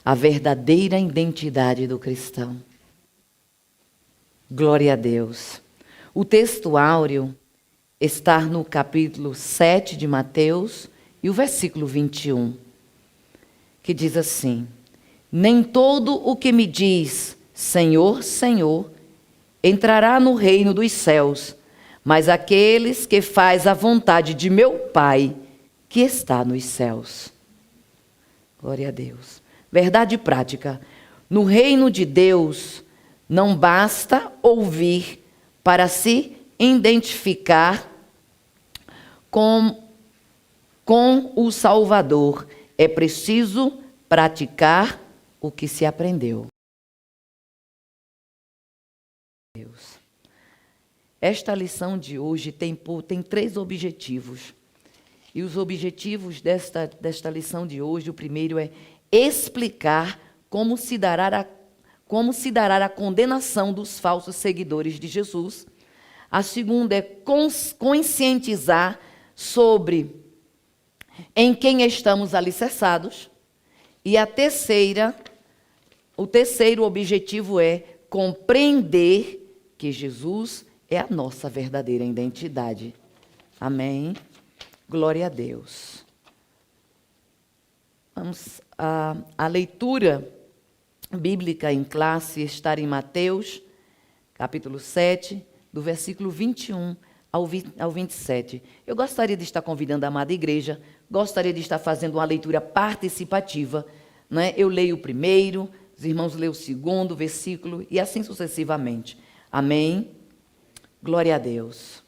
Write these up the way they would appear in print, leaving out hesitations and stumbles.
a verdadeira identidade do cristão. Glória a Deus. O texto áureo está no capítulo 7 de Mateus e o versículo 21, que diz assim: nem todo o que me diz Senhor, Senhor, entrará no reino dos céus, mas aqueles que faz a vontade de meu Pai, que está nos céus. Glória a Deus. Verdade prática. No reino de Deus, não basta ouvir para se identificar com o Salvador. É preciso praticar o que se aprendeu. Deus. Esta lição de hoje tem 3 objetivos. E os objetivos desta lição de hoje, o primeiro é explicar como se dará a condenação dos falsos seguidores de Jesus. A segunda é conscientizar sobre em quem estamos alicerçados. E o terceiro objetivo é compreender que Jesus é a nossa verdadeira identidade. Amém? Glória a Deus. Vamos a leitura bíblica em classe está em Mateus, capítulo 7, do versículo 21 ao 27. Eu gostaria de estar convidando a amada igreja, gostaria de estar fazendo uma leitura participativa, né? Eu leio o primeiro, os irmãos leem o segundo versículo e assim sucessivamente. Amém? Glória a Deus.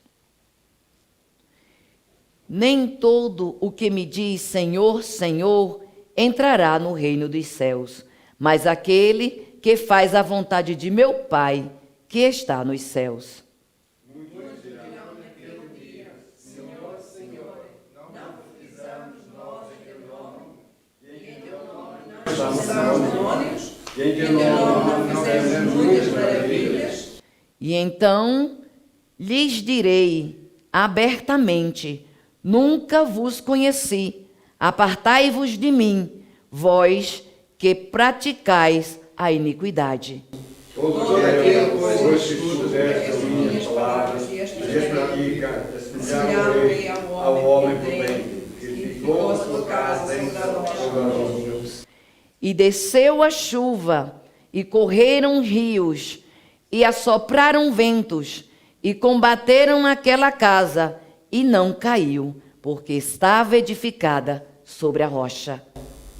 Nem todo o que me diz Senhor, Senhor, entrará no reino dos céus, mas aquele que faz a vontade de meu Pai, que está nos céus. Muitos dirão naquele dia, Senhor, Senhor, não fizemos nós em teu nome, e em teu nome não expulsamos demônios, e em teu nome não fizemos muitas maravilhas. E então lhes direi abertamente: nunca vos conheci, apartai-vos de mim, vós que praticais a iniquidade. Todo aquele, pois, que escuta estas minhas palavras e as pratica, assemelhar-me ao homem prudente, que edificou a sua casa sobre a rocha. E desceu a chuva, e correram rios, e assopraram ventos, e combateram aquela casa, e não caiu, porque estava edificada sobre a rocha.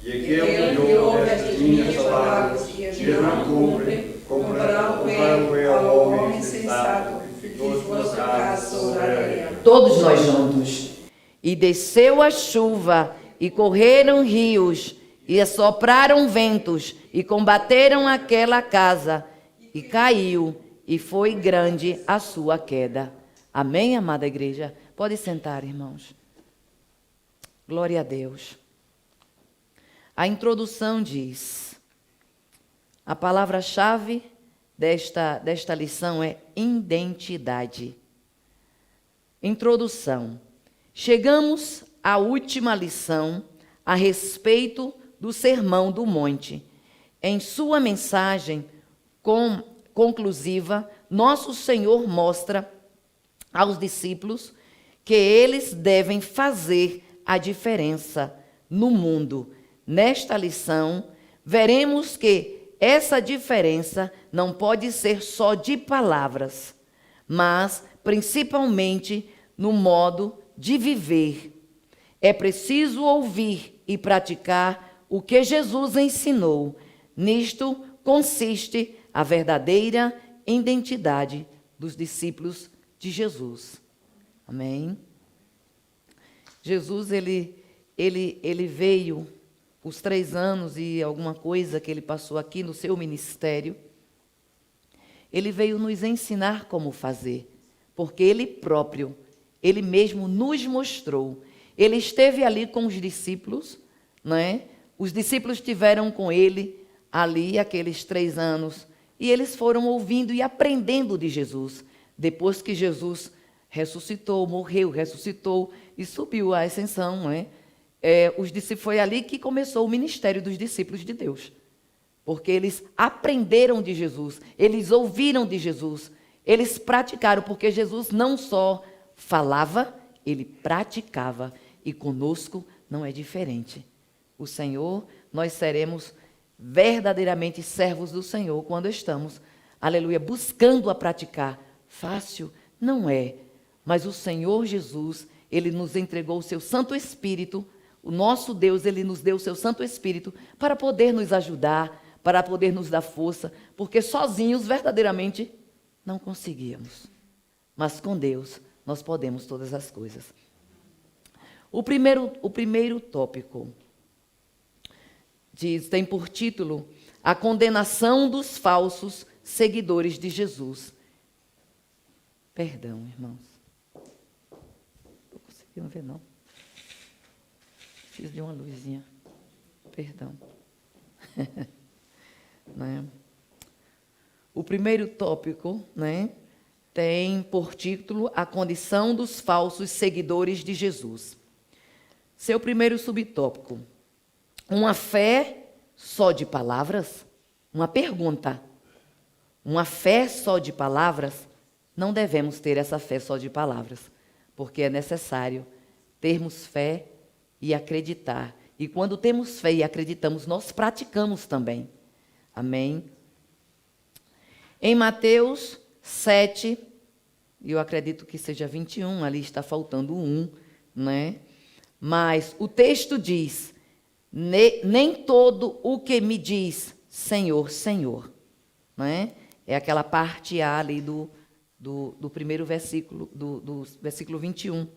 E aquele que ouve estas minhas palavras e as não cumpre, compará-lo-ei ao homem insensato que edificou a sua casa sobre a areia. Todos nós juntos. E desceu a chuva, e correram rios, e assopraram ventos, e combateram aquela casa, e caiu, e foi grande a sua queda. Amém, amada igreja? Pode sentar, irmãos. Glória a Deus. A introdução diz, a palavra-chave desta lição é identidade. Introdução. Chegamos à última lição a respeito do Sermão do Monte. Em sua mensagem conclusiva, nosso Senhor mostra aos discípulos que eles devem fazer a diferença no mundo. Nesta lição, veremos que essa diferença não pode ser só de palavras, mas principalmente no modo de viver. É preciso ouvir e praticar o que Jesus ensinou. Nisto consiste a verdadeira identidade dos discípulos de Jesus. Amém? Jesus, ele veio os 3 anos e alguma coisa que ele passou aqui no seu ministério. Ele veio nos ensinar como fazer, porque ele próprio, ele mesmo nos mostrou. Ele esteve ali com os discípulos, né? Os discípulos estiveram com ele ali aqueles 3 anos e eles foram ouvindo e aprendendo de Jesus. Depois que Jesus ressuscitou, morreu, ressuscitou e subiu à ascensão, né? Foi ali que começou o ministério dos discípulos de Deus. porque eles aprenderam de Jesus, eles ouviram de Jesus, eles praticaram, porque Jesus não só falava, ele praticava, e conosco não é diferente. O Senhor, nós seremos verdadeiramente servos do Senhor quando estamos, aleluia, buscando a praticar. Fácil? Não é, mas o Senhor Jesus, ele nos entregou o seu Santo Espírito, o nosso Deus, ele nos deu o seu Santo Espírito para poder nos ajudar, para poder nos dar força, porque sozinhos, verdadeiramente, não conseguíamos. Mas com Deus, nós podemos todas as coisas. O primeiro tópico tem por título a condenação dos falsos seguidores de Jesus. Perdão, irmãos. Não estou conseguindo ver, não. Preciso de uma luzinha. Perdão. Né? O primeiro tópico, né, tem por título a condição dos falsos seguidores de Jesus. Seu primeiro subtópico. Uma fé só de palavras? Uma pergunta. Uma fé só de palavras? Não devemos ter essa fé só de palavras, porque é necessário termos fé e acreditar. E quando temos fé e acreditamos, nós praticamos também. Amém? Em Mateus 7, eu acredito que seja 21, ali está faltando 1, né? Mas o texto diz, nem todo o que me diz Senhor, Senhor, né? É aquela parte A ali do primeiro versículo, do versículo 21.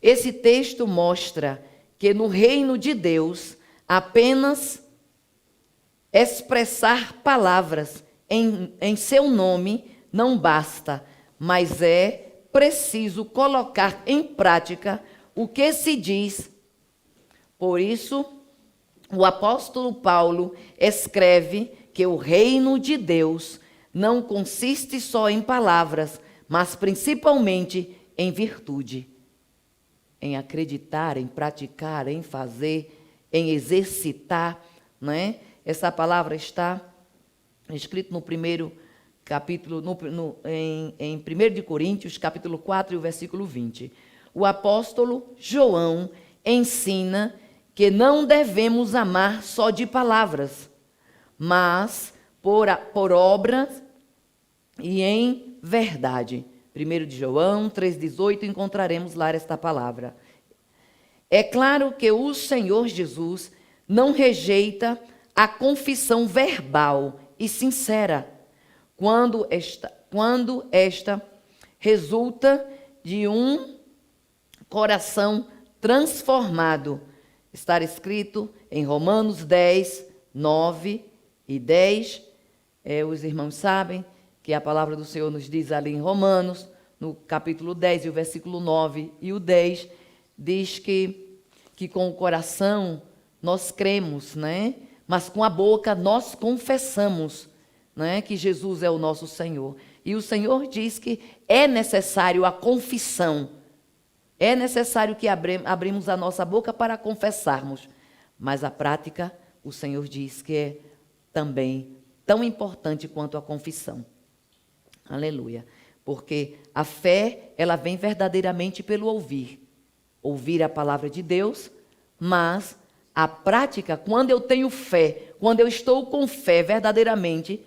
Esse texto mostra que no reino de Deus, apenas expressar palavras em seu nome não basta, mas é preciso colocar em prática o que se diz. Por isso, o apóstolo Paulo escreve que o reino de Deus não consiste só em palavras, mas principalmente em virtude, em acreditar, em praticar, em fazer, em exercitar, né? Essa palavra está escrita no primeiro capítulo, em 1 de Coríntios, capítulo 4, e o versículo 20. O apóstolo João ensina que não devemos amar só de palavras, mas por obras e em verdade. 1 de João 3,18, encontraremos lá esta palavra. É claro que o Senhor Jesus não rejeita a confissão verbal e sincera, quando esta resulta de um coração transformado. Está escrito em Romanos 10, 9 e 10. Os irmãos sabem que a palavra do Senhor nos diz ali em Romanos, no capítulo 10, e o versículo 9 e o 10, diz que com o coração nós cremos, né? Mas com a boca nós confessamos, né, que Jesus é o nosso Senhor. E o Senhor diz que é necessário a confissão. É necessário que abrimos a nossa boca para confessarmos. Mas a prática, o Senhor diz que é também tão importante quanto a confissão. Aleluia. Porque a fé, ela vem verdadeiramente pelo ouvir. Ouvir a palavra de Deus, mas a prática, quando eu tenho fé, quando eu estou com fé verdadeiramente,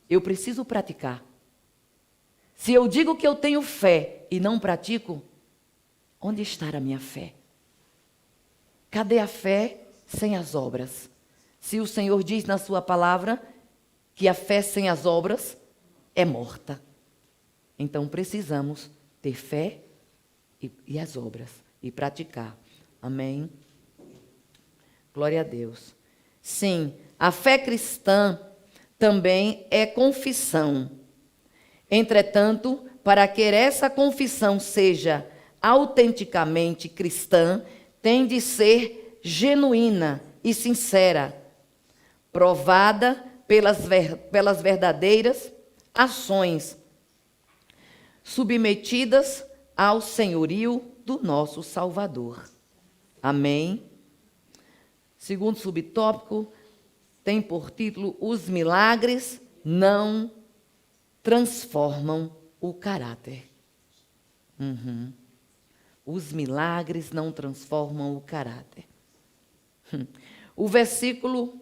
eu preciso praticar. Se eu digo que eu tenho fé e não pratico, onde está a minha fé? Cadê a fé sem as obras? Se o Senhor diz na sua palavra que a fé sem as obras é morta. Então precisamos ter fé e as obras e praticar. Amém? Glória a Deus. Sim, a fé cristã também é confissão. Entretanto, para que essa confissão seja autenticamente cristã, tem de ser genuína e sincera, provada pelas verdadeiras ações, submetidas ao senhorio do nosso Salvador. Amém? Segundo subtópico, tem por título Os Milagres Não Transformam o Caráter. Os milagres não transformam o caráter. O versículo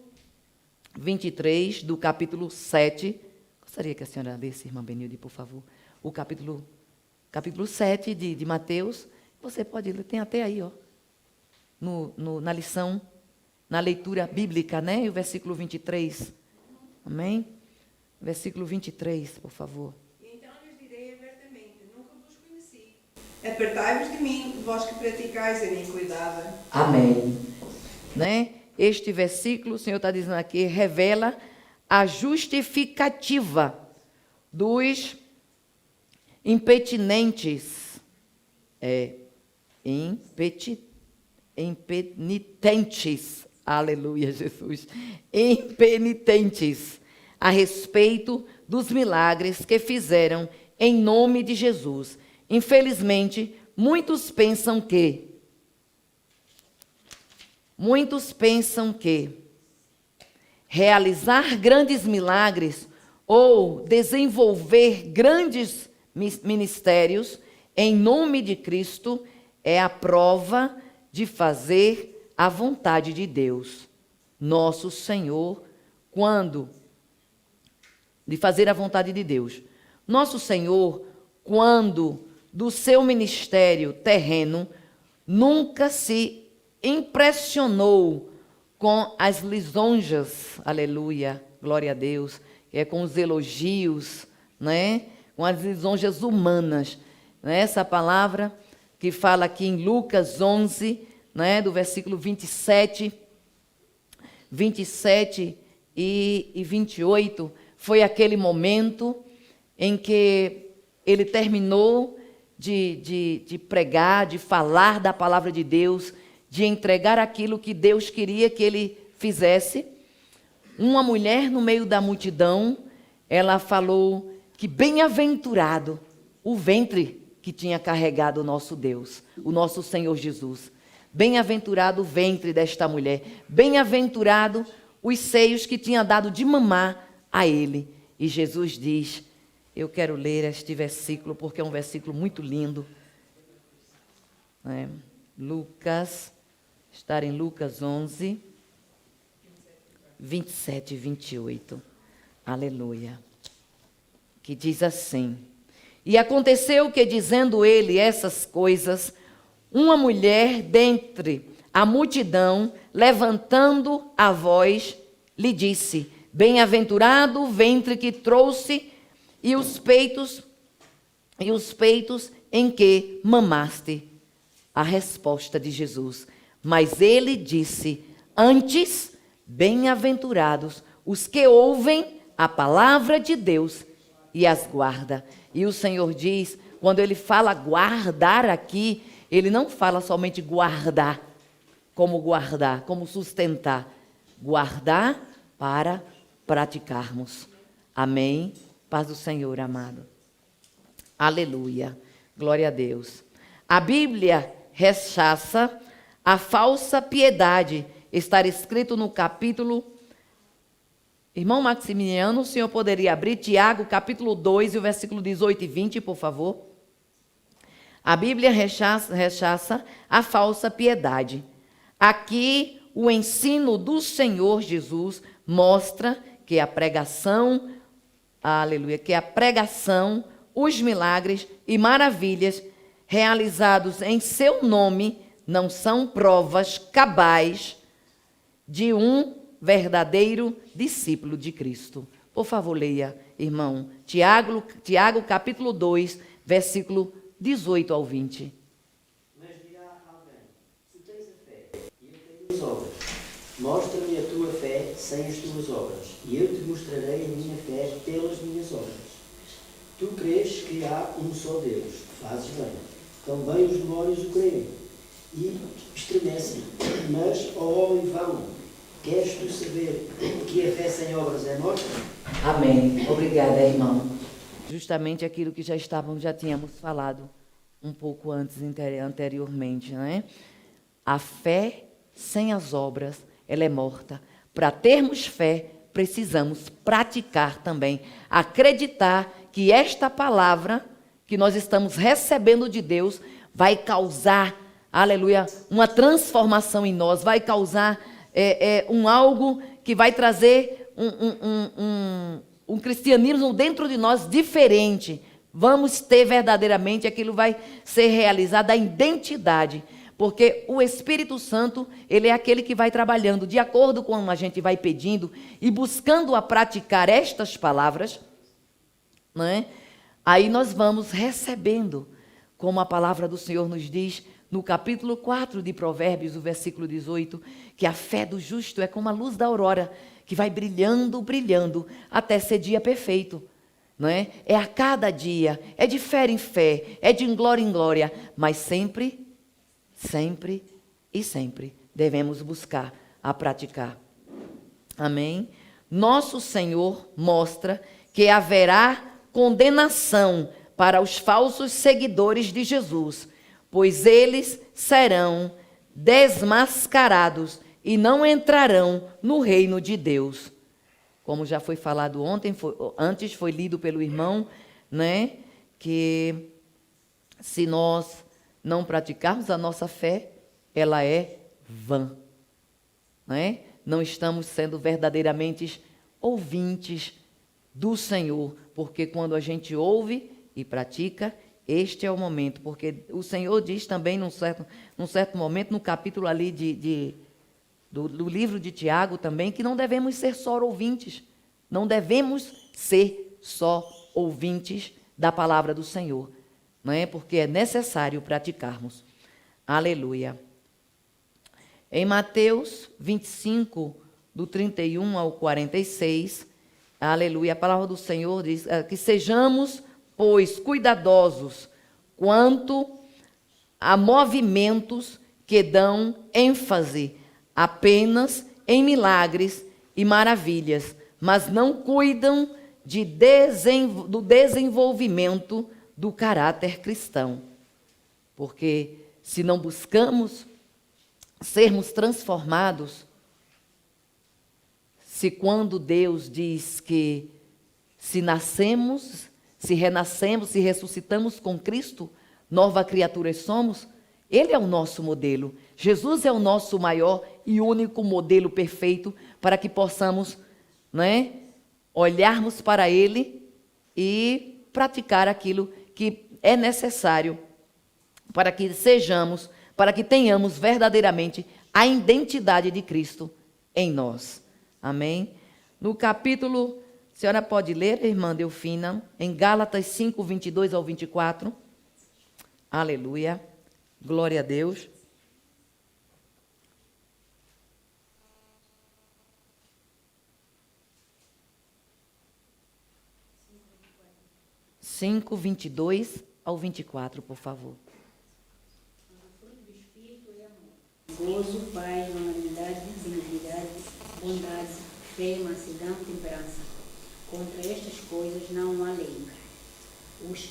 23 do capítulo 7. Gostaria que a senhora lesse, irmã Benilde, por favor. O capítulo 7 de Mateus. Você pode ler, tem até aí, ó, na lição, na leitura bíblica, né? E o versículo 23. Amém? Versículo 23, por favor. Então lhes direi abertamente, nunca vos conheci. Apartai-vos de mim, vós que praticais a iniquidade. Amém. Né? Este versículo, o Senhor está dizendo aqui, revela a justificativa dos impenitentes. Impenitentes. Aleluia, Jesus. Impenitentes a respeito dos milagres que fizeram em nome de Jesus. Infelizmente, muitos pensam que realizar grandes milagres ou desenvolver grandes ministérios em nome de Cristo é a prova de fazer a vontade de Deus, nosso Senhor, de fazer a vontade de Deus. Nosso Senhor, quando do seu ministério terreno, nunca se impressionou com as lisonjas, aleluia, glória a Deus, com os elogios, né? Com as lisonjas humanas. Né? Essa palavra que fala aqui em Lucas 11, né? Do versículo 27 e 28, foi aquele momento em que ele terminou de pregar, de falar da palavra de Deus, de entregar aquilo que Deus queria que ele fizesse. Uma mulher no meio da multidão, ela falou que bem-aventurado o ventre que tinha carregado o nosso Deus, o nosso Senhor Jesus. Bem-aventurado o ventre desta mulher. Bem-aventurado os seios que tinha dado de mamar a ele. E Jesus diz, eu quero ler este versículo, porque é um versículo muito lindo. Estar em Lucas 11, 27 e 28. Aleluia. Que diz assim: E aconteceu que, dizendo ele essas coisas, uma mulher dentre a multidão, levantando a voz, lhe disse: Bem-aventurado o ventre que trouxe e os peitos em que mamaste. A resposta de Jesus. Mas ele disse: Antes, bem-aventurados os que ouvem a palavra de Deus e as guarda. E o Senhor diz, quando ele fala guardar aqui, ele não fala somente guardar, como sustentar. Guardar para praticarmos. Amém? Paz do Senhor, amado. Aleluia. Glória a Deus. A Bíblia rechaça a falsa piedade. Está escrito no capítulo... Irmão Maximiliano, o senhor poderia abrir Tiago, capítulo 2, e o versículo 18 e 20, por favor? A Bíblia rechaça a falsa piedade. Aqui, o ensino do Senhor Jesus mostra que a pregação, aleluia, que a pregação, os milagres e maravilhas realizados em seu nome não são provas cabais de um verdadeiro discípulo de Cristo. Por favor, leia, irmão. Tiago, capítulo 2, versículo 18 ao 20. Mas dirá alguém: se tens a fé e eu tenho as obras, mostra-me a tua fé sem as tuas obras, e eu te mostrarei a minha fé pelas minhas obras. Tu crês que há um só Deus, fazes bem. Também os demónios o creem e estremecem. Mas, ó homem vão, queres tu saber que a fé sem obras é morta? Amém. Obrigada, irmão. Justamente aquilo que já tínhamos falado um pouco anteriormente, não é? A fé sem as obras, ela é morta. para termos fé, precisamos praticar também. Acreditar que esta palavra que nós estamos recebendo de Deus vai causar, aleluia, uma transformação em nós, vai causar algo que vai trazer um cristianismo dentro de nós diferente. Vamos ter verdadeiramente, aquilo vai ser realizado, a identidade. Porque o Espírito Santo, ele é aquele que vai trabalhando de acordo com a gente vai pedindo e buscando a praticar estas palavras, né? Aí nós vamos recebendo, como a palavra do Senhor nos diz, no capítulo 4 de Provérbios, o versículo 18, que a fé do justo é como a luz da aurora, que vai brilhando, brilhando, até ser dia perfeito. Não é? É a cada dia, é de fé em fé, é de glória em glória, mas sempre e sempre devemos buscar a praticar. Amém? Nosso Senhor mostra que haverá condenação para os falsos seguidores de Jesus, pois eles serão desmascarados e não entrarão no reino de Deus. Como já foi falado ontem, antes foi lido pelo irmão, né, que se nós não praticarmos a nossa fé, ela é vã. Né? Não estamos sendo verdadeiramente ouvintes do Senhor, porque quando a gente ouve e pratica, este é o momento. Porque o Senhor diz também, num certo momento, no capítulo ali do livro de Tiago também, que não devemos ser só ouvintes. Não devemos ser só ouvintes da palavra do Senhor. Não é? Porque é necessário praticarmos. Aleluia. Em Mateus 25, do 31 ao 46, aleluia, a palavra do Senhor diz que sejamos, pois, cuidadosos quanto a movimentos que dão ênfase apenas em milagres e maravilhas, mas não cuidam do desenvolvimento do caráter cristão. Porque se não buscamos sermos transformados, se quando Deus diz que se nascemos, se renascemos, se ressuscitamos com Cristo, nova criatura somos, Ele é o nosso modelo. Jesus é o nosso maior e único modelo perfeito para que possamos, né, olharmos para Ele e praticar aquilo que é necessário para que sejamos, para que tenhamos verdadeiramente a identidade de Cristo em nós. Amém? No capítulo, a senhora pode ler, irmã Delfina, em Gálatas 5, 22 ao 24. Aleluia. Glória a Deus. Cinco, 22 ao 24, por favor. Gozo, paz, longanimidade, benignidade, bondade, fé, mansidão, temperança. Contra estas coisas não há lei. Os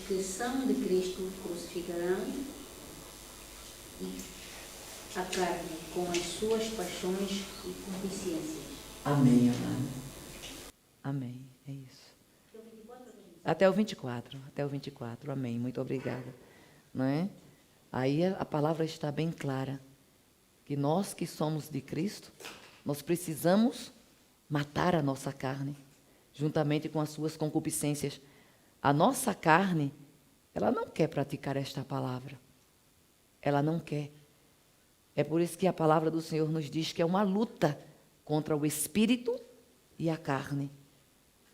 que são de Cristo crucificarão a carne com as suas paixões e concupiscências. Amém, amado. Amém, é isso. Até o 24, amém, muito obrigada. Não é? Aí a palavra está bem clara, que nós que somos de Cristo, nós precisamos matar a nossa carne, juntamente com as suas concupiscências. A nossa carne, ela não quer praticar esta palavra, ela não quer. É por isso que a palavra do Senhor nos diz que é uma luta contra o espírito e a carne.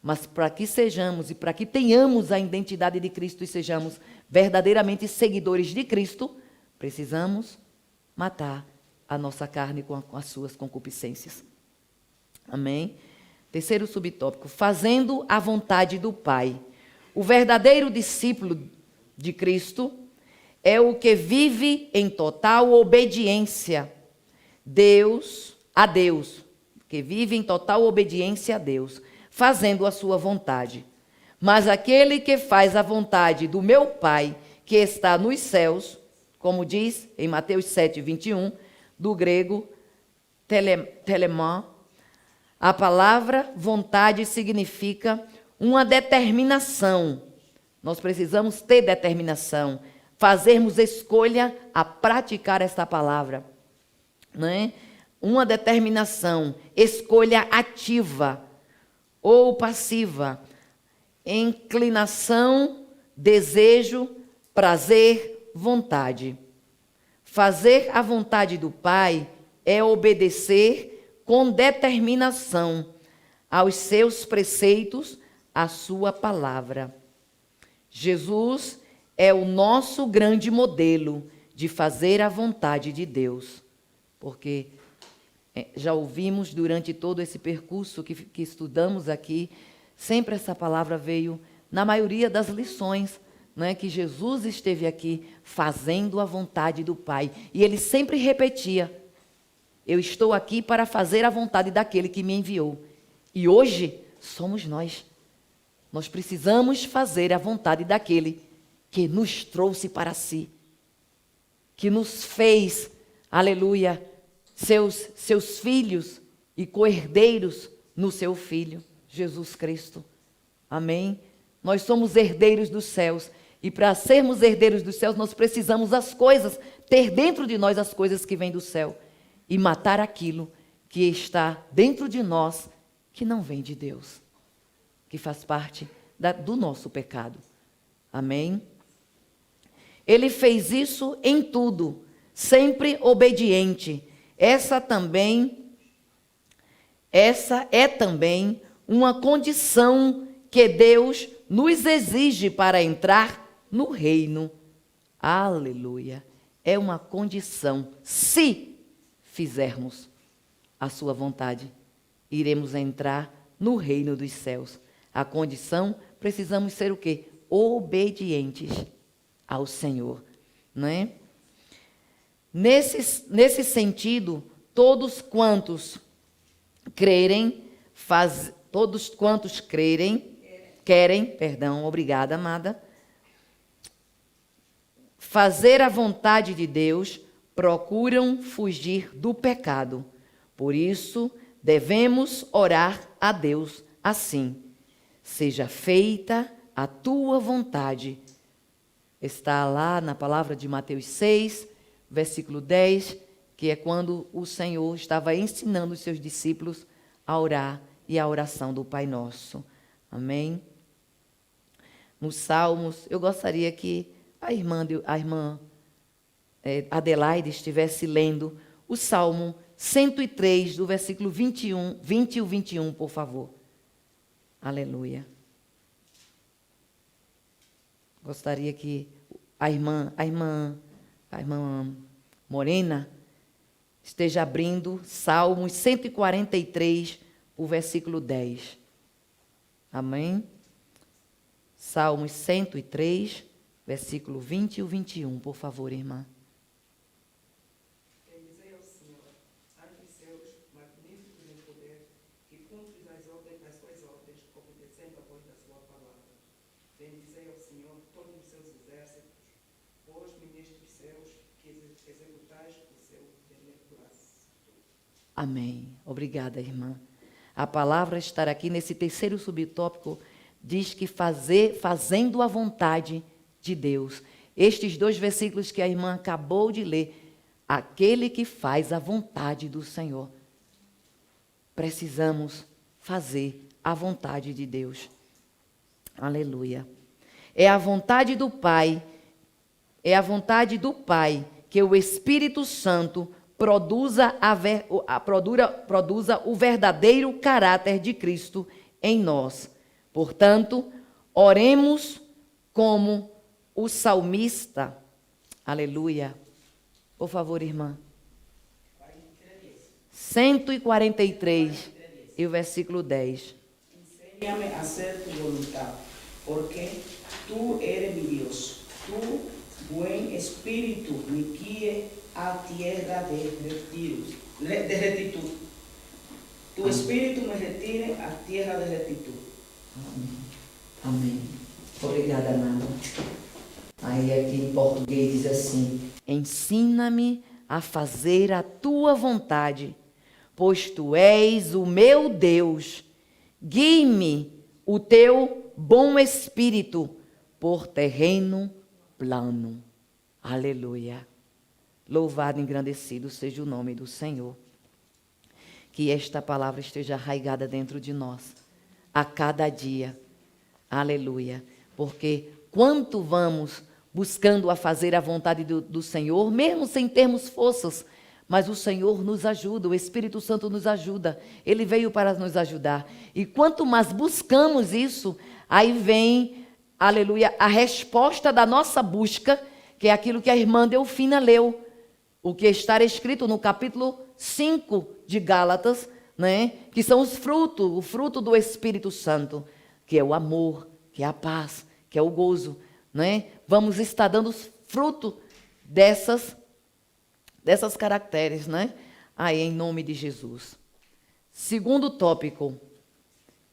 Mas para que sejamos e para que tenhamos a identidade de Cristo e sejamos verdadeiramente seguidores de Cristo, precisamos matar a nossa carne com as suas concupiscências. Amém? Terceiro subtópico, fazendo a vontade do Pai. O verdadeiro discípulo de Cristo é o que vive em total obediência a Deus, que vive em total obediência a Deus, fazendo a sua vontade. Mas aquele que faz a vontade do meu Pai, que está nos céus, como diz em Mateus 7, 21, do grego, telemó. A palavra vontade significa uma determinação. Nós precisamos ter determinação, fazermos escolha a praticar esta palavra, né? Uma determinação, escolha ativa ou passiva, inclinação, desejo, prazer, vontade. Fazer a vontade do Pai é obedecer com determinação aos seus preceitos, à sua palavra. Jesus é o nosso grande modelo de fazer a vontade de Deus, porque já ouvimos durante todo esse percurso que estudamos aqui, sempre essa palavra veio na maioria das lições, né, que Jesus esteve aqui fazendo a vontade do Pai. E ele sempre repetia: eu estou aqui para fazer a vontade daquele que me enviou. E hoje somos nós. Nós precisamos fazer a vontade daquele que nos trouxe para si, que nos fez, aleluia, seus filhos e co-herdeiros no seu Filho, Jesus Cristo. Amém? Nós somos herdeiros dos céus. E para sermos herdeiros dos céus, nós precisamos ter dentro de nós as coisas que vêm do céu. E matar aquilo que está dentro de nós, que não vem de Deus, que faz parte do nosso pecado. Amém? Ele fez isso em tudo, sempre obediente. Essa é também uma condição que Deus nos exige para entrar no reino. Aleluia! É uma condição. Se fizermos a sua vontade, iremos entrar no reino dos céus. A condição, precisamos ser o quê? Obedientes ao Senhor, não é? Nesse sentido, todos quantos querem, obrigada, amada, fazer a vontade de Deus, procuram fugir do pecado. Por isso, devemos orar a Deus assim: seja feita a tua vontade. Está lá na palavra de Mateus 6, versículo 10, que é quando o Senhor estava ensinando os seus discípulos a orar, e a oração do Pai Nosso. Amém? Nos Salmos, eu gostaria que a irmã Adelaide estivesse lendo o Salmo 103, do versículo 20 e 21, por favor. Aleluia. Gostaria que a irmã Morena esteja abrindo Salmos 143, o versículo 10. Amém? Salmos 103, versículo 20 e 21, por favor, irmã. Bendizei ao Senhor, ante seus magníficos em poder, que cumpres as suas ordens, obedecendo a voz da sua palavra. Bendizei ao Senhor todos os seus exércitos, os ministros seus, que executais o seu beneplácito. Amém. Obrigada, irmã. A palavra estar aqui nesse terceiro subtópico diz que fazendo a vontade de Deus. Estes dois versículos que a irmã acabou de ler, aquele que faz a vontade do Senhor. Precisamos fazer a vontade de Deus. Aleluia. É a vontade do Pai que o Espírito Santo produza o verdadeiro caráter de Cristo em nós. Portanto, oremos como o salmista. Aleluia. Por favor, irmã. 143 e o versículo 10. Enséñame a hacer tu voluntad, porque tú eres mi Dios. Tu buen espíritu me guíe a tierra de rectitud. Tu espíritu me retire a tierra de rectitud. Amém. Obrigada, amada. Aí aqui em português diz assim: ensina-me a fazer a tua vontade, pois tu és o meu Deus. Guie-me o teu bom espírito por terreno plano. Aleluia. Louvado e engrandecido seja o nome do Senhor. Que esta palavra esteja arraigada dentro de nós, a cada dia. Aleluia. Porque quanto vamos buscando a fazer a vontade do Senhor, mesmo sem termos forças, mas o Senhor nos ajuda, o Espírito Santo nos ajuda. Ele veio para nos ajudar. E quanto mais buscamos isso, aí vem, aleluia, a resposta da nossa busca, que é aquilo que a irmã Delfina leu. O que está escrito no capítulo 5 de Gálatas, né? Que são os frutos, o fruto do Espírito Santo, que é o amor, que é a paz, que é o gozo, né? Vamos estar dando fruto dessas caracteres, né? Aí, em nome de Jesus. Segundo tópico,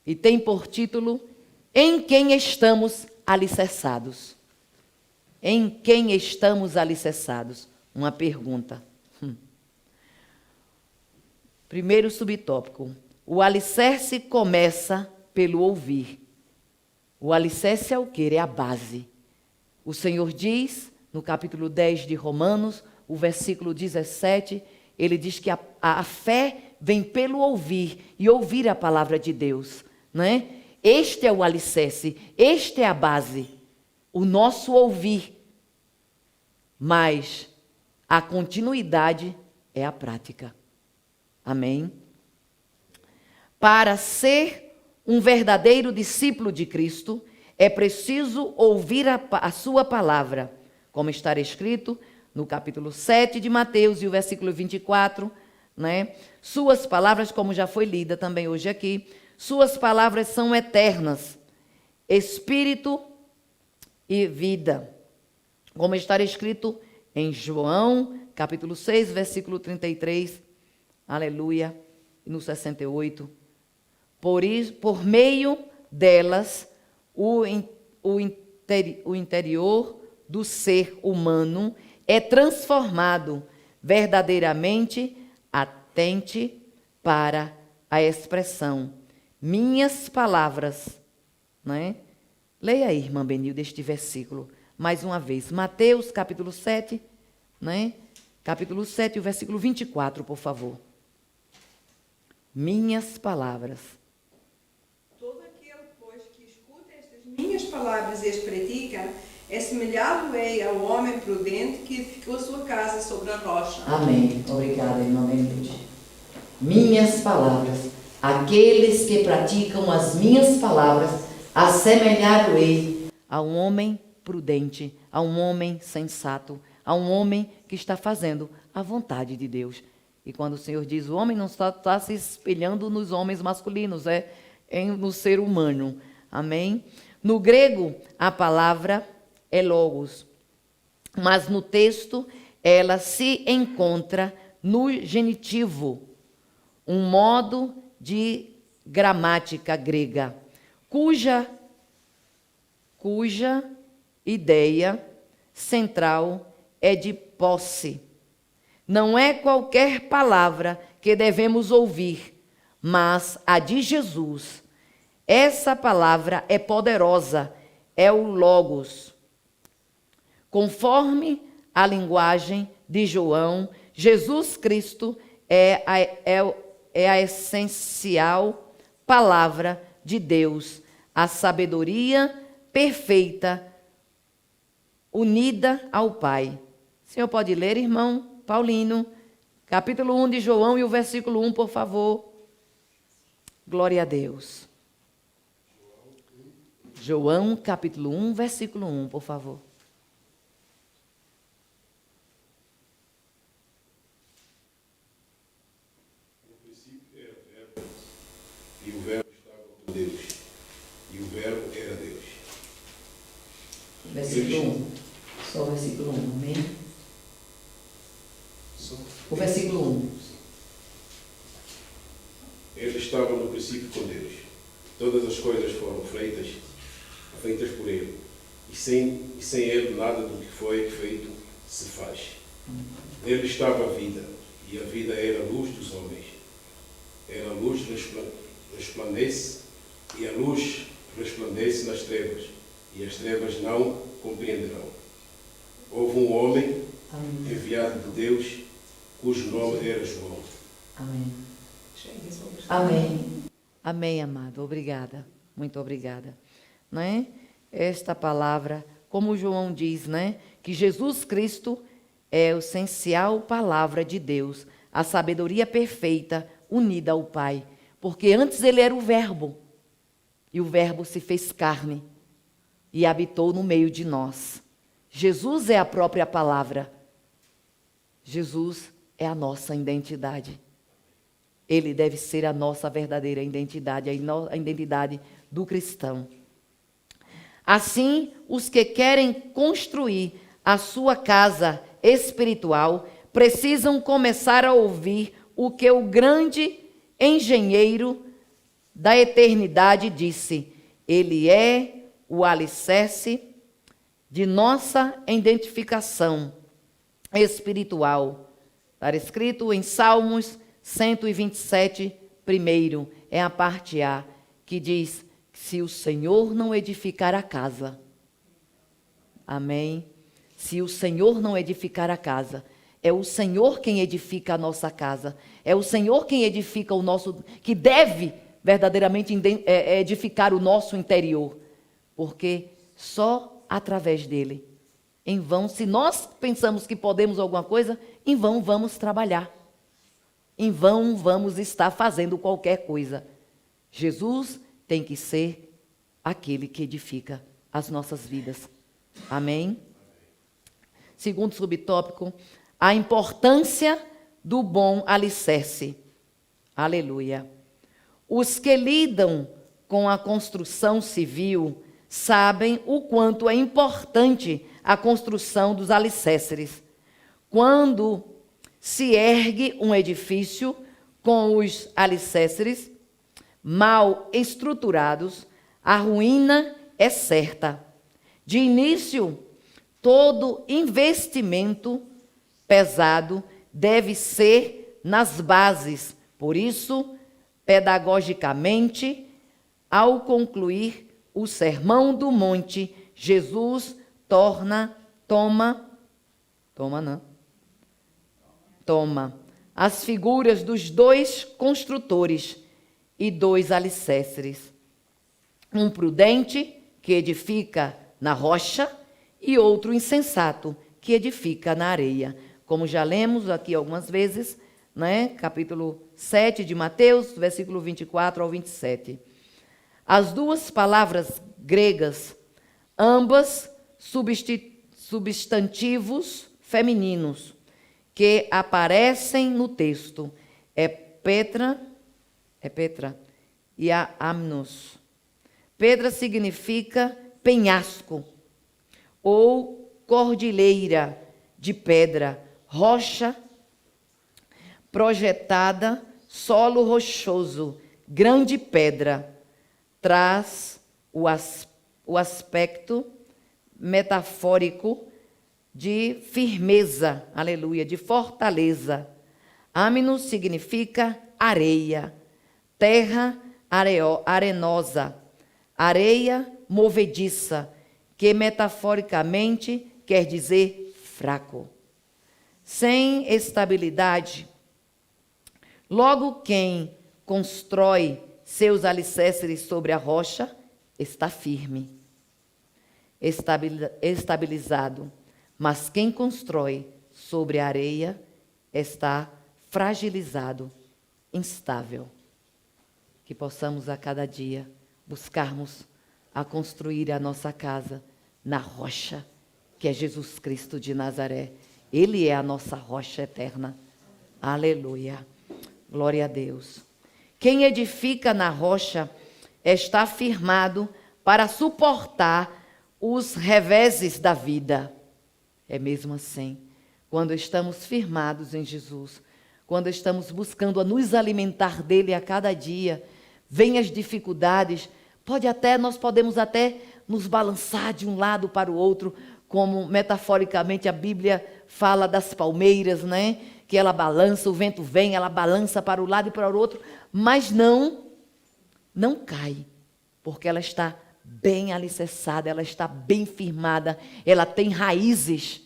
e tem por título, em quem estamos alicerçados? Em quem estamos alicerçados? Uma pergunta. Primeiro subtópico, o alicerce começa pelo ouvir. O alicerce é o quê? É a base. O Senhor diz, no capítulo 10 de Romanos, o versículo 17, ele diz que a fé vem pelo ouvir, e ouvir a palavra de Deus, né? Este é o alicerce, este é a base, o nosso ouvir. Mas a continuidade é a prática. Amém? Para ser um verdadeiro discípulo de Cristo, é preciso ouvir a sua palavra, como está escrito no capítulo 7 de Mateus e o versículo 24, né? Suas palavras, como já foi lida também hoje aqui, suas palavras são eternas, espírito e vida, como está escrito em João, capítulo 6, versículo 33, aleluia, no 68. Por meio delas, o interior do ser humano é transformado verdadeiramente. Atente para a expressão minhas palavras, né? Leia aí, irmã Benilde, este versículo mais uma vez, Mateus capítulo 7, né? Capítulo 7, o versículo 24, por favor. Minhas palavras. Todo aquele, pois, que escuta estas minhas palavras e as pratica, é semelhante ao homem prudente que edificou sua casa sobre a rocha. Amém. Obrigada, irmã Benilde. Minhas palavras. Aqueles que praticam as minhas palavras, assemelhar-o-ei a um homem prudente, a um homem sensato, a um homem que está fazendo a vontade de Deus. E quando o Senhor diz, o homem não está se espelhando nos homens masculinos, no ser humano. Amém? No grego, a palavra é logos, mas no texto ela se encontra no genitivo, um modo de gramática grega, cuja ideia central é de posse. Não é qualquer palavra que devemos ouvir, mas a de Jesus. Essa palavra é poderosa, é o logos. Conforme a linguagem de João, Jesus Cristo é a essencial palavra de Deus, a sabedoria perfeita, unida ao Pai. O senhor pode ler, irmão Paulino, capítulo 1 de João e o versículo 1, por favor. Glória a Deus. João, capítulo 1, versículo 1, por favor. E o verbo estava com Deus, e o verbo era Deus. Versículo 1. Só o versículo 1, amém? O versículo 1. Ele estava no princípio com Deus. Todas as coisas foram feitas por Ele. E sem Ele nada do que foi feito se faz. Nele estava a vida, e a vida era a luz dos homens. luz resplandece, e a luz resplandece nas trevas, e as trevas não compreenderão. Houve um homem enviado de Deus, cujo nome era João. Amém. Chega, isso é Amém. Amém, amado. Obrigada. Muito obrigada. Né? Esta palavra, como João diz, né? Que Jesus Cristo é a essencial palavra de Deus, a sabedoria perfeita unida ao Pai. Porque antes ele era o Verbo, e o Verbo se fez carne e habitou no meio de nós. Jesus é a própria palavra. Jesus é a nossa identidade. Ele deve ser a nossa verdadeira identidade, a identidade do cristão. Assim, os que querem construir a sua casa espiritual precisam começar a ouvir o que o grande engenheiro da eternidade disse. Ele é o alicerce de nossa identificação espiritual. Está escrito em Salmos 127, primeiro, é a parte A, que diz: se o Senhor não edificar a casa, amém? Se o Senhor não edificar a casa, é o Senhor quem edifica a nossa casa, é o Senhor quem edifica o nosso, que deve verdadeiramente edificar o nosso interior, porque só através dele, em vão, se nós pensamos que podemos alguma coisa, em vão vamos trabalhar. Em vão vamos estar fazendo qualquer coisa. Jesus tem que ser aquele que edifica as nossas vidas. Amém? Segundo subtópico, a importância do bom alicerce. Aleluia. Os que lidam com a construção civil sabem o quanto é importante a construção dos alicerces. Quando se ergue um edifício com os alicerces mal estruturados, a ruína é certa. De início, todo investimento pesado deve ser nas bases. Por isso, pedagogicamente, ao concluir o Sermão do Monte, Jesus toma as figuras dos dois construtores e dois alicerces. Um prudente, que edifica na rocha, e outro insensato, que edifica na areia. Como já lemos aqui algumas vezes, né? Capítulo 7 de Mateus, versículo 24 ao 27. As duas palavras gregas, ambas substantivos femininos, que aparecem no texto, é Petra e a Amnos. Petra significa penhasco, ou cordilheira de pedra, rocha projetada, solo rochoso, grande pedra. Traz o aspecto metafórico de firmeza, aleluia, de fortaleza. Amnos significa areia, terra arenosa, areia movediça, que metaforicamente quer dizer fraco, sem estabilidade. Logo, quem constrói seus alicerces sobre a rocha está firme, estabilizado. Mas quem constrói sobre a areia está fragilizado, instável. Que possamos a cada dia buscarmos a construir a nossa casa na rocha, que é Jesus Cristo de Nazaré. Ele é a nossa rocha eterna. Aleluia. Glória a Deus. Quem edifica na rocha está firmado para suportar os reveses da vida. É mesmo assim, quando estamos firmados em Jesus, quando estamos buscando a nos alimentar dele a cada dia, vêm as dificuldades, nós podemos até nos balançar de um lado para o outro, como metaforicamente a Bíblia fala das palmeiras, né? que ela balança, o vento vem, ela balança para o lado e para o outro, mas não cai, porque ela está bem alicerçada, ela está bem firmada, ela tem raízes,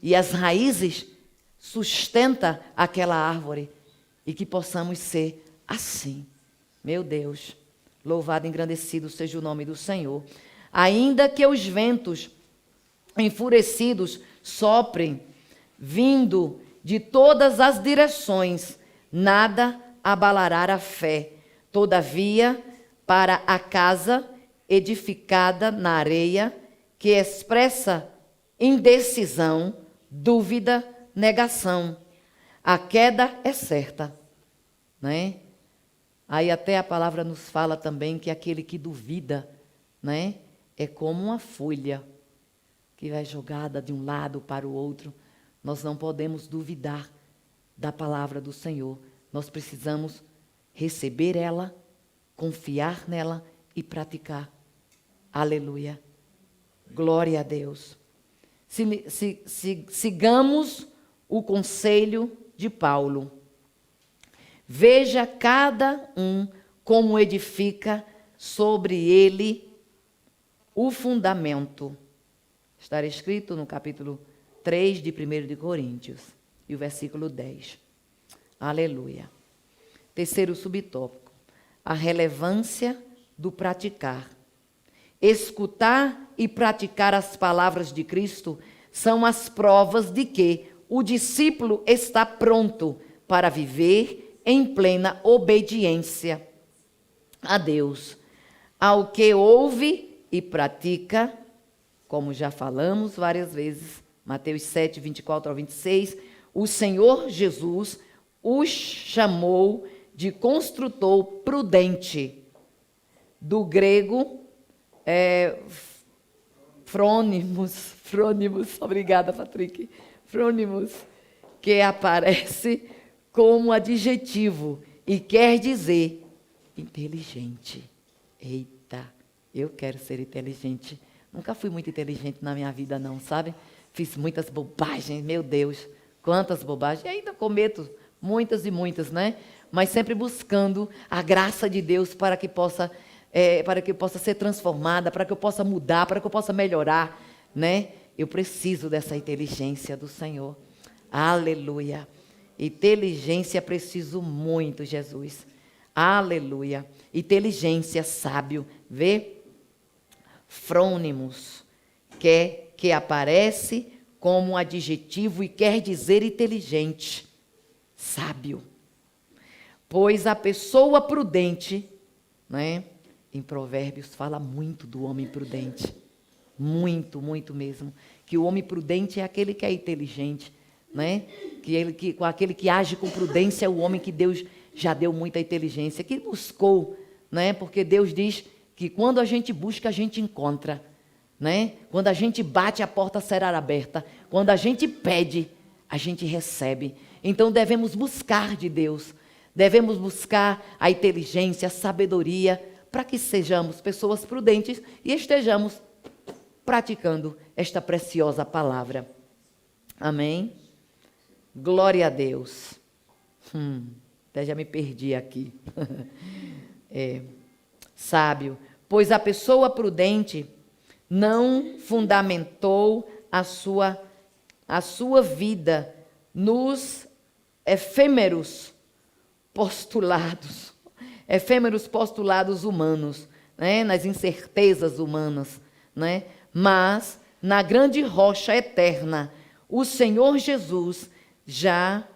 e as raízes sustentam aquela árvore, e que possamos ser assim. Meu Deus, louvado e engrandecido seja o nome do Senhor. Ainda que os ventos enfurecidos soprem, vindo de todas as direções, nada abalará a fé. Todavia, para a casa edificada na areia, que expressa indecisão, dúvida, negação, a queda é certa, né? Aí até a palavra nos fala também que aquele que duvida, né, é como uma folha que vai jogada de um lado para o outro. Nós não podemos duvidar da palavra do Senhor. Nós precisamos receber ela, confiar nela e praticar. Aleluia. Glória a Deus. Sigamos o conselho de Paulo. Veja cada um como edifica sobre ele o fundamento. Está escrito no capítulo 3 de 1 de Coríntios, e o versículo 10. Aleluia. Terceiro subtópico, a relevância do praticar. Escutar e praticar as palavras de Cristo são as provas de que o discípulo está pronto para viver em plena obediência a Deus. Ao que ouve e pratica, como já falamos várias vezes, Mateus 7, 24 ao 26, o Senhor Jesus os chamou de construtor prudente. Do grego, frônimos, obrigada, Patrick, frônimos, que aparece como adjetivo e quer dizer inteligente. Eita, eu quero ser inteligente. Nunca fui muito inteligente na minha vida, não, sabe? Fiz muitas bobagens, meu Deus, quantas bobagens. E ainda cometo muitas e muitas, né? Mas sempre buscando a graça de Deus para que possa ser transformada, para que eu possa mudar, para que eu possa melhorar, né? Eu preciso dessa inteligência do Senhor. Aleluia. Inteligência preciso muito, Jesus. Aleluia. Inteligência, sábio. Vê? Frônimos, que aparece como um adjetivo e quer dizer inteligente, sábio. Pois a pessoa prudente, né? Em Provérbios fala muito do homem prudente. Muito, muito mesmo. Que o homem prudente é aquele que é inteligente, né? Aquele que age com prudência é o homem que Deus já deu muita inteligência, que buscou, né? Porque Deus diz que quando a gente busca, a gente encontra, né? Quando a gente bate, a porta será aberta. Quando a gente pede, a gente recebe. Então devemos buscar de Deus, devemos buscar a inteligência, a sabedoria, para que sejamos pessoas prudentes e estejamos praticando esta preciosa palavra. Amém? Glória a Deus. Até já me perdi aqui. Sábio, pois a pessoa prudente não fundamentou a sua vida nos efêmeros postulados humanos, né? Nas incertezas humanas, né? Mas na grande rocha eterna, no Senhor Jesus. Já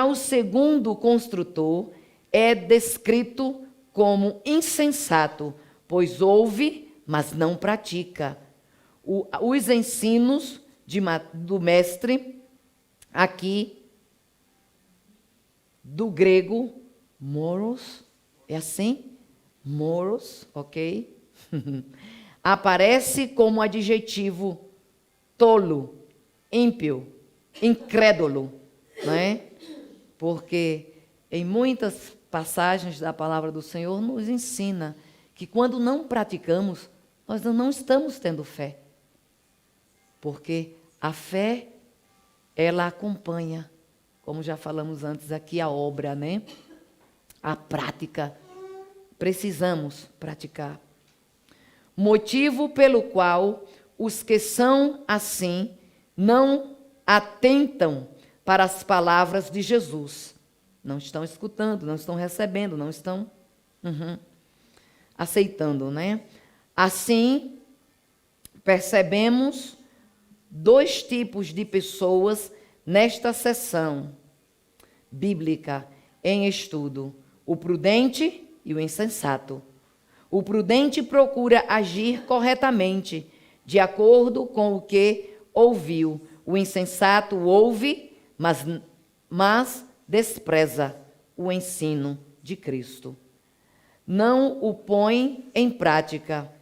o segundo construtor é descrito como insensato, pois ouve, mas não pratica. Os ensinos do mestre, aqui, do grego, moros, é assim? Moros, ok? Aparece como adjetivo tolo, ímpio, incrédulo, né? Porque em muitas passagens da palavra do Senhor nos ensina que quando não praticamos, nós não estamos tendo fé. Porque A fé, ela acompanha, como já falamos antes aqui, a obra, né? A prática. Precisamos praticar. Motivo pelo qual os que são assim não atentam para as palavras de Jesus. Não estão escutando, não estão recebendo, não estão aceitando, né? Assim, percebemos dois tipos de pessoas nesta sessão bíblica em estudo: o prudente e o insensato. O prudente procura agir corretamente, de acordo com o que ouviu. O insensato ouve, mas despreza o ensino de Cristo. Não o põe em prática.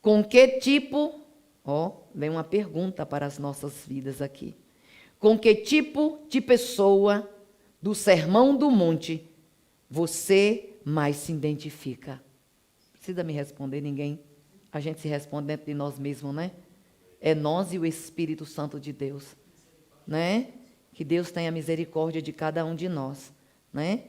Com que tipo... vem uma pergunta para as nossas vidas aqui. Com que tipo de pessoa do Sermão do Monte você mais se identifica? Precisa me responder ninguém? A gente se responde dentro de nós mesmos, né? É nós e o Espírito Santo de Deus, né? Que Deus tenha misericórdia de cada um de nós, né?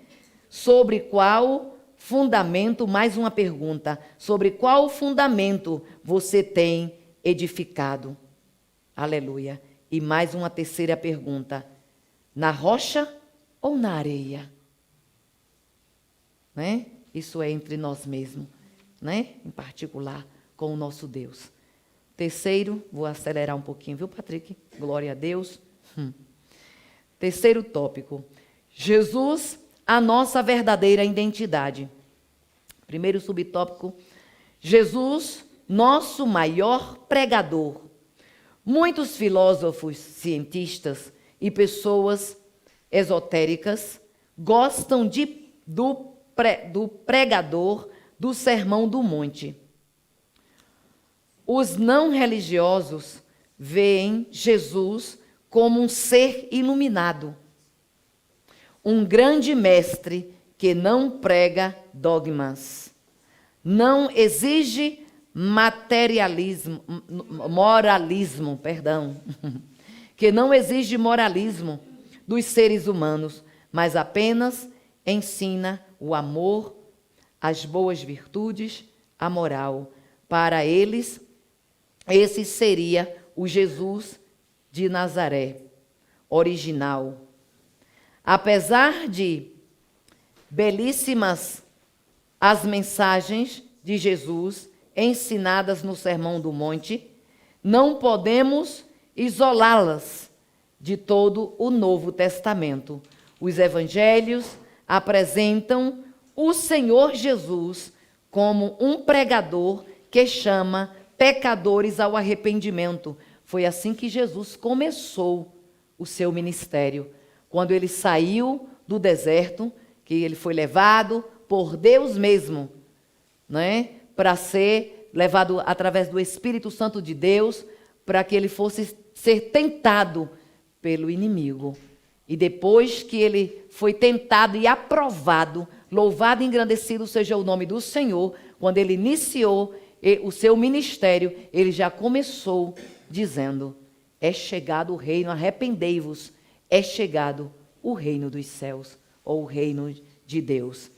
Sobre qual fundamento, mais uma pergunta, sobre qual fundamento você tem edificado? Aleluia. E mais uma terceira pergunta: na rocha ou na areia? Né? Isso é entre nós mesmos, né? Em particular com o nosso Deus. Terceiro, vou acelerar um pouquinho, viu, Patrick? Glória a Deus. Terceiro tópico: Jesus, a nossa verdadeira identidade. Primeiro subtópico: Jesus, nosso maior pregador. Muitos filósofos, cientistas e pessoas esotéricas gostam do pregador do Sermão do Monte. Os não religiosos veem Jesus como um ser iluminado, um grande mestre que não prega dogmas, não exige moralismo, que não exige moralismo dos seres humanos, mas apenas ensina o amor, as boas virtudes, a moral. Para eles, esse seria o Jesus de Nazaré, original. Apesar de belíssimas as mensagens de Jesus ensinadas no Sermão do Monte, não podemos isolá-las de todo o Novo Testamento. Os evangelhos apresentam o Senhor Jesus como um pregador que chama pecadores ao arrependimento. Foi assim que Jesus começou o seu ministério. Quando ele saiu do deserto, que ele foi levado por Deus mesmo, né, para ser levado através do Espírito Santo de Deus, para que ele fosse ser tentado pelo inimigo. E depois que ele foi tentado e aprovado, louvado e engrandecido seja o nome do Senhor, quando ele iniciou o seu ministério, ele já começou dizendo: é chegado o reino, arrependei-vos, é chegado o reino dos céus, ou o reino de Deus.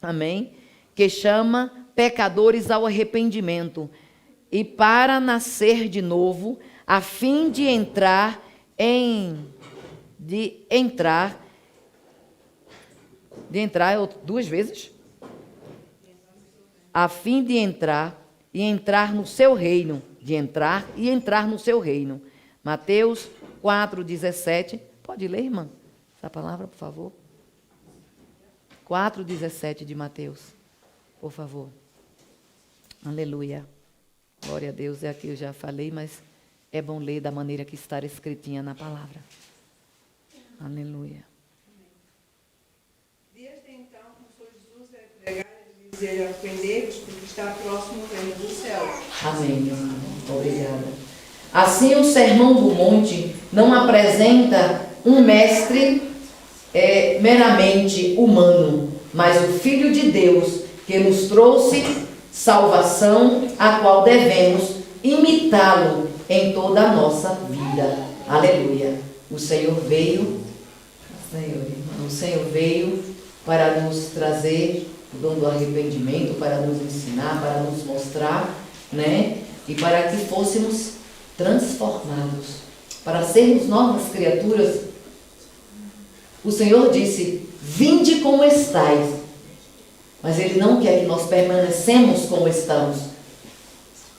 Amém? Que chama pecadores ao arrependimento e para nascer de novo, a fim de entrar duas vezes, a fim de entrar e entrar no seu reino, de entrar e entrar no seu reino. Mateus 4:17. Pode ler, irmã, essa palavra, por favor? 4:17 de Mateus, por favor. Aleluia. Glória a Deus. É aqui eu já falei, mas é bom ler da maneira que está escritinha na palavra. Aleluia. Desde então, começou Jesus a pregar e dizer: arrependei-vos, porque está próximo o reino dos céus. Amém, irmã. Obrigada. Assim, o Sermão do Monte não apresenta um mestre meramente humano, mas o Filho de Deus, que nos trouxe salvação, a qual devemos imitá-lo em toda a nossa vida. Aleluia. O Senhor veio para nos trazer o dom do arrependimento, para nos ensinar, para nos mostrar, né? E para que fôssemos transformados, para sermos novas criaturas. O Senhor disse: vinde como estáis. Mas Ele não quer que nós permanecemos como estamos.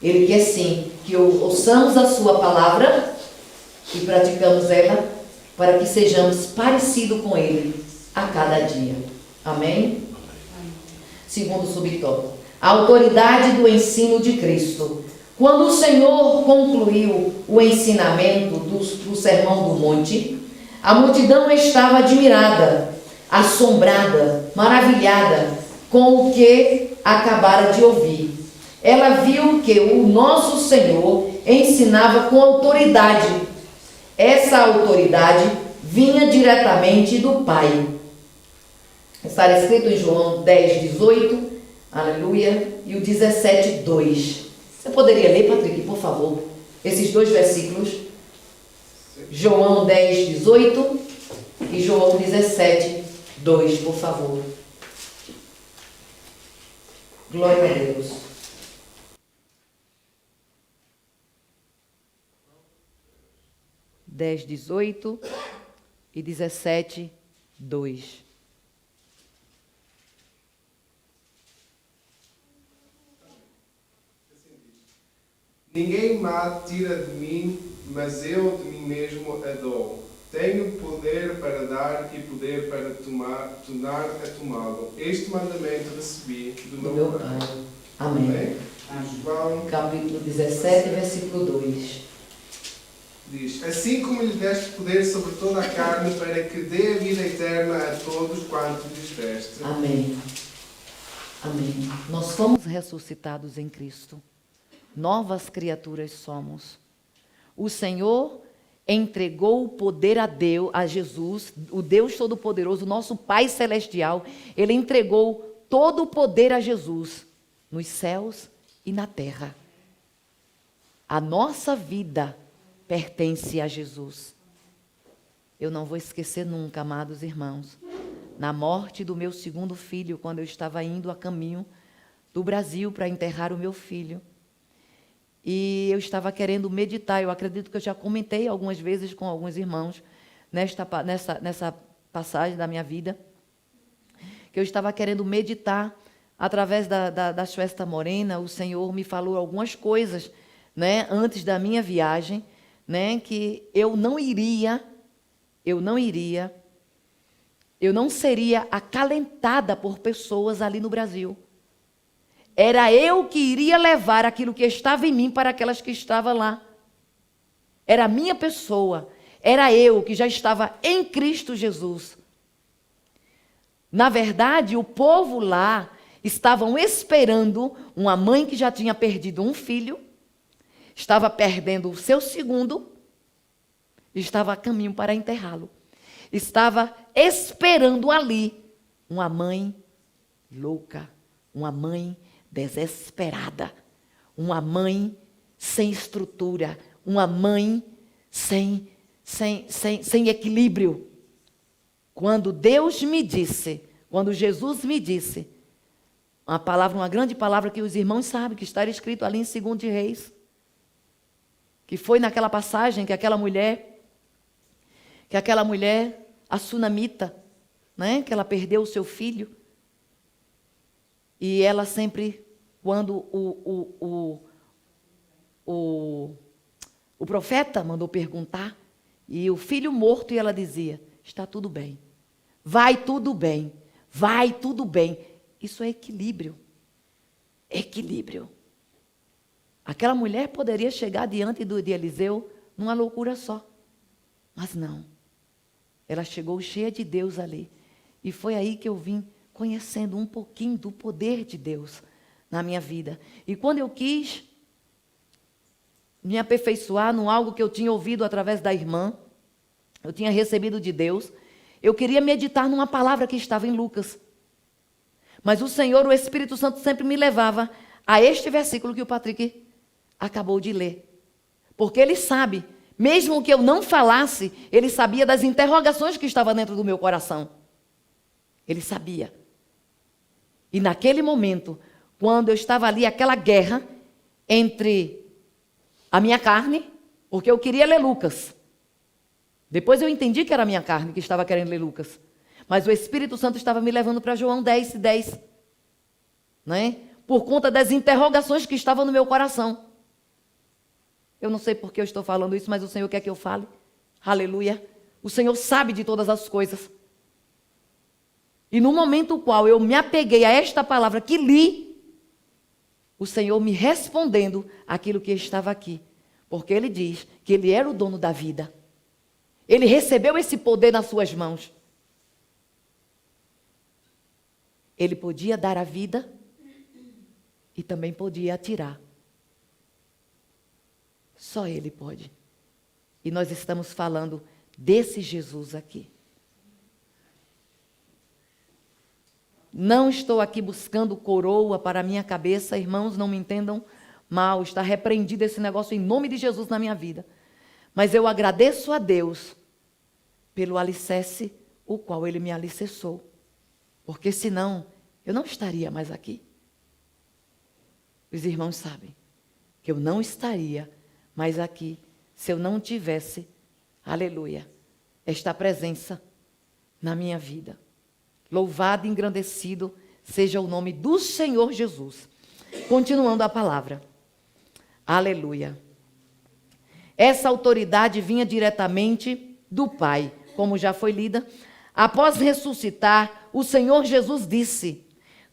Ele quer sim que ouçamos a sua palavra e praticamos ela, para que sejamos parecidos com Ele a cada dia. Amém? Segundo subtópico: a autoridade do ensino de Cristo. Quando o Senhor concluiu o ensinamento do Sermão do Monte, a multidão estava admirada, assombrada, maravilhada com o que acabara de ouvir. Ela viu que o nosso Senhor ensinava com autoridade. Essa autoridade vinha diretamente do Pai. Está escrito em João 10:18, aleluia, e o 17:2. Você poderia ler, Patrick, por favor, esses dois versículos? João 10:18 e João 17:2, por favor. Glória a Deus. (10:18) e 17:2. Ninguém me tira de mim, mas eu de mim mesmo a dou. Tenho poder para dar e poder para tornar a tomá-lo. Este mandamento recebi do meu Pai. Amém. João Capítulo 17, versículo 2. diz: assim como lhe deste poder sobre toda a carne, para que dê a vida eterna a todos quantos lhes deste. Amém. Amém. Nós fomos ressuscitados em Cristo. Novas criaturas somos. O Senhor entregou o poder a Jesus, o Deus Todo-Poderoso, nosso Pai Celestial. Ele entregou todo o poder a Jesus, nos céus e na terra. A nossa vida pertence a Jesus. Eu não vou esquecer nunca, amados irmãos, na morte do meu segundo filho, quando eu estava indo a caminho do Brasil para enterrar o meu filho. E eu estava querendo meditar. Eu acredito que eu já comentei algumas vezes com alguns irmãos nessa passagem da minha vida, que eu estava querendo meditar através da festa morena. O Senhor me falou algumas coisas, né, antes da minha viagem, né, que eu não seria acalentada por pessoas ali no Brasil. Era eu que iria levar aquilo que estava em mim para aquelas que estavam lá. Era a minha pessoa. Era eu que já estava em Cristo Jesus. Na verdade, o povo lá estavam esperando uma mãe que já tinha perdido um filho, estava perdendo o seu segundo, estava a caminho para enterrá-lo. Estava esperando ali uma mãe louca, uma mãe desesperada, uma mãe sem estrutura, uma mãe sem equilíbrio. Quando Deus me disse, quando Jesus me disse, uma palavra, uma grande palavra que os irmãos sabem, que está escrito ali em 2 de Reis, que foi naquela passagem que aquela mulher, a sunamita, né, que ela perdeu o seu filho. E ela sempre, quando o profeta mandou perguntar, e o filho morto, e ela dizia: está tudo bem, vai tudo bem, vai tudo bem. Isso é equilíbrio. Equilíbrio. Aquela mulher poderia chegar diante de Eliseu numa loucura só. Mas não. Ela chegou cheia de Deus ali. E foi aí que eu vim conhecendo um pouquinho do poder de Deus na minha vida. E quando eu quis me aperfeiçoar no algo que eu tinha ouvido através da irmã, eu tinha recebido de Deus, eu queria meditar numa palavra que estava em Lucas. Mas o Senhor, o Espírito Santo, sempre me levava a este versículo que o Patrick acabou de ler. Porque Ele sabe, mesmo que eu não falasse, Ele sabia das interrogações que estavam dentro do meu coração. Ele sabia. E naquele momento, quando eu estava ali, aquela guerra entre a minha carne, porque eu queria ler Lucas. Depois eu entendi que era a minha carne que estava querendo ler Lucas. Mas o Espírito Santo estava me levando para João 10:10. Né? Por conta das interrogações que estavam no meu coração. Eu não sei por que eu estou falando isso, mas o Senhor quer que eu fale. Aleluia. O Senhor sabe de todas as coisas. E no momento no qual eu me apeguei a esta palavra que li, o Senhor me respondendo aquilo que estava aqui. Porque Ele diz que Ele era o dono da vida. Ele recebeu esse poder nas suas mãos. Ele podia dar a vida e também podia tirar. Só Ele pode. E nós estamos falando desse Jesus aqui. Não estou aqui buscando coroa para a minha cabeça, irmãos, não me entendam mal. Está repreendido esse negócio em nome de Jesus na minha vida. Mas eu agradeço a Deus pelo alicerce o qual Ele me alicerçou. Porque senão eu não estaria mais aqui. Os irmãos sabem que eu não estaria mais aqui se eu não tivesse, aleluia, esta presença na minha vida. Louvado e engrandecido seja o nome do Senhor Jesus. Continuando a palavra. Aleluia. Essa autoridade vinha diretamente do Pai, como já foi lida. Após ressuscitar, o Senhor Jesus disse: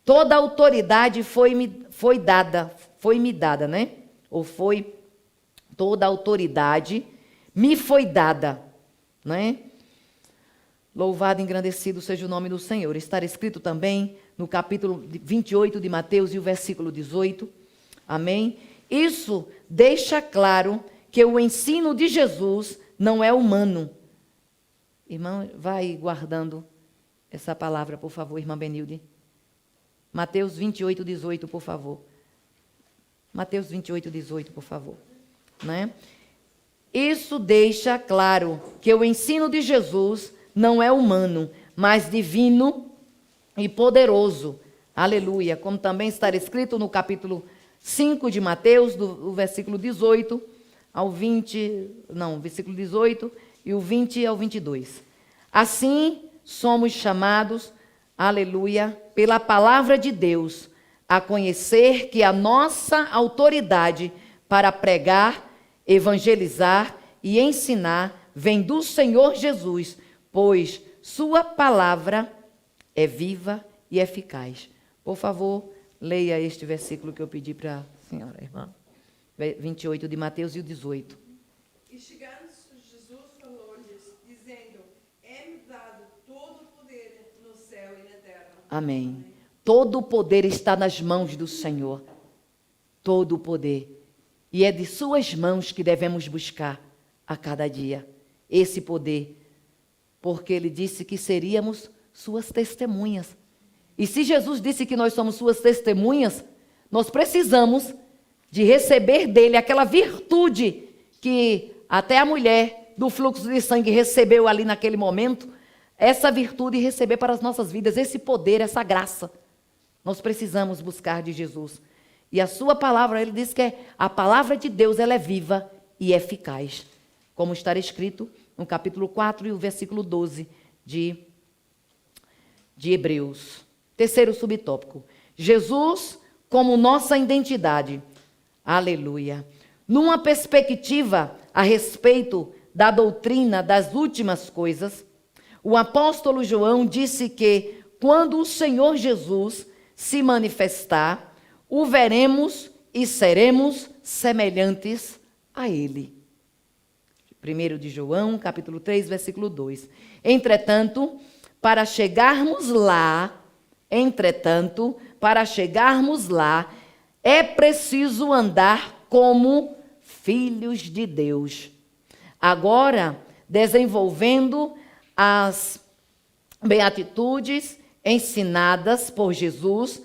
toda a autoridade foi-me dada, né? Ou foi, toda a autoridade me foi dada, né? Louvado e engrandecido seja o nome do Senhor. Está escrito também no capítulo 28 de Mateus e o versículo 18. Amém? Isso deixa claro que o ensino de Jesus não é humano. Irmão, vai guardando essa palavra, por favor, irmã Benilde. Mateus 28, 18, por favor. Mateus 28, 18, por favor. Né? Isso deixa claro que o ensino de Jesus não é humano, mas divino e poderoso. Aleluia. Como também está escrito no capítulo 5 de Mateus, do versículo 18 ao 20, versículo 18 e o 20 ao 22. Assim somos chamados, aleluia, pela palavra de Deus, a conhecer que a nossa autoridade para pregar, evangelizar e ensinar vem do Senhor Jesus, pois sua palavra é viva e eficaz. Por favor, leia este versículo que eu pedi para a senhora, irmã. 28 de Mateus e o 18. E chegando Jesus falou-lhes, dizendo, é-me dado todo o poder no céu e na terra. Amém. Todo o poder está nas mãos do Senhor. Todo o poder. E é de suas mãos que devemos buscar a cada dia esse poder. Porque Ele disse que seríamos suas testemunhas. E se Jesus disse que nós somos suas testemunhas, nós precisamos de receber dele aquela virtude que até a mulher do fluxo de sangue recebeu ali naquele momento, essa virtude e receber para as nossas vidas, esse poder, essa graça. Nós precisamos buscar de Jesus. E a sua palavra, ele diz que a palavra de Deus, ela é viva e eficaz. Como está escrito no capítulo 4 e o versículo 12 de Hebreus. Terceiro subtópico. Jesus como nossa identidade. Aleluia. Numa perspectiva a respeito da doutrina das últimas coisas, o apóstolo João disse que quando o Senhor Jesus se manifestar, o veremos e seremos semelhantes a Ele. 1 de João, capítulo 3, versículo 2. Entretanto, para chegarmos lá, é preciso andar como filhos de Deus. Agora, desenvolvendo as beatitudes ensinadas por Jesus,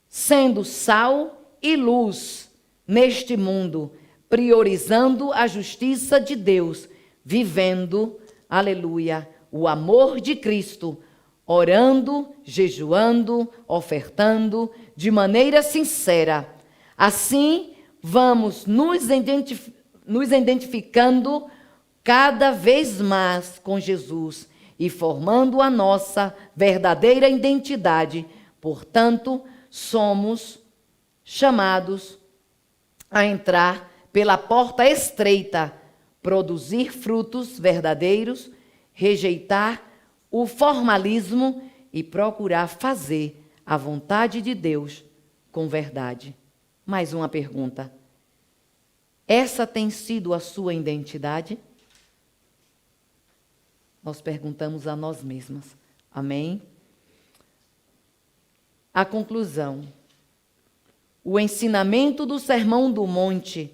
sendo sal e luz neste mundo, priorizando a justiça de Deus, vivendo, aleluia, o amor de Cristo, orando, jejuando, ofertando de maneira sincera. Assim, vamos nos identificando cada vez mais com Jesus e formando a nossa verdadeira identidade. Portanto, somos chamados a entrar pela porta estreita, produzir frutos verdadeiros, rejeitar o formalismo e procurar fazer a vontade de Deus com verdade. Mais uma pergunta. Essa tem sido a sua identidade? Nós perguntamos a nós mesmas. Amém? A conclusão. O ensinamento do Sermão do Monte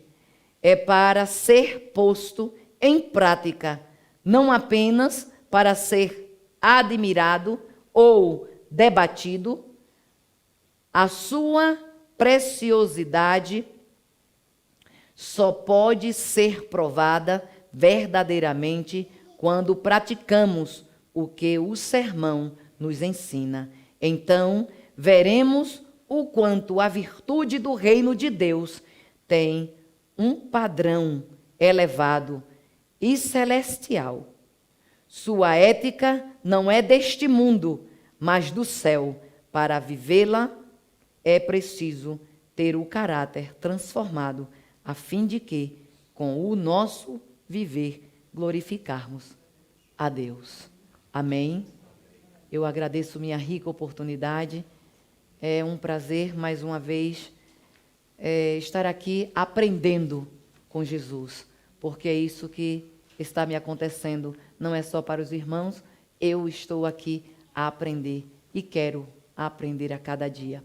é para ser posto em prática, não apenas para ser admirado ou debatido. A sua preciosidade só pode ser provada verdadeiramente quando praticamos o que o sermão nos ensina. Então, veremos o quanto a virtude do reino de Deus tem um padrão elevado e celestial. Sua ética não é deste mundo, mas do céu. Para vivê-la, é preciso ter o caráter transformado, a fim de que, com o nosso viver, glorificarmos a Deus. Amém? Eu agradeço minha rica oportunidade. É um prazer, mais uma vez, estar aqui aprendendo com Jesus, porque é isso que está me acontecendo. Não é só para os irmãos, eu estou aqui a aprender e quero aprender a cada dia.